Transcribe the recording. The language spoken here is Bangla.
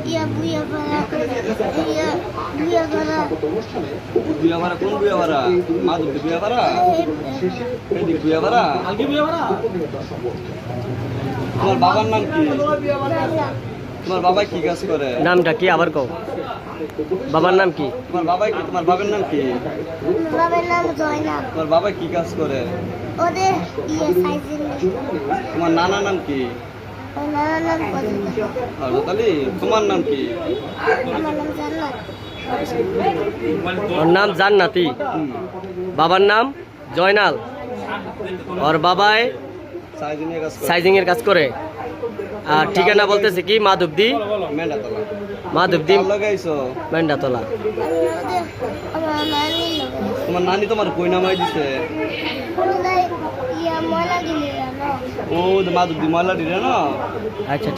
ইয়া বুয়া ভাড়া ইয়া বুয়া ভাড়া বুয়া ভাড়া কোন বুয়া ভাড়া মাধব বুয়া ভাড়া এই বুয়া ভাড়া আলকি বুয়া ভাড়া তোমার বাবার নাম কি তোমার বাবা কি কাজ করে নামটা কি আবার কও বাবার নাম কি তোমার বাবার নাম কি বাবার নাম জয়নাল তোমার বাবা কি কাজ করে ওদের ইয়ে সাইজের তোমার নানার নাম কি নানার নাম হরতালি তোমার নাম কি আমার নাম জান্নাত ওর নাম জান্নাতি বাবার নাম জয়নাল ওর বাবাই সাইজিং এর কাজ করে আর ঠিকানা বলতেছে কি মাধবদী মেন্ডাতলা মাধবদী লাগাইছো মেন্ডাতলা আমার নানি লোক তোমার নানি তোমার কই নামাই দিছে ইয়া ময়লা দিলে না ও মাধব দি ময়লা দিলে না আচ্ছা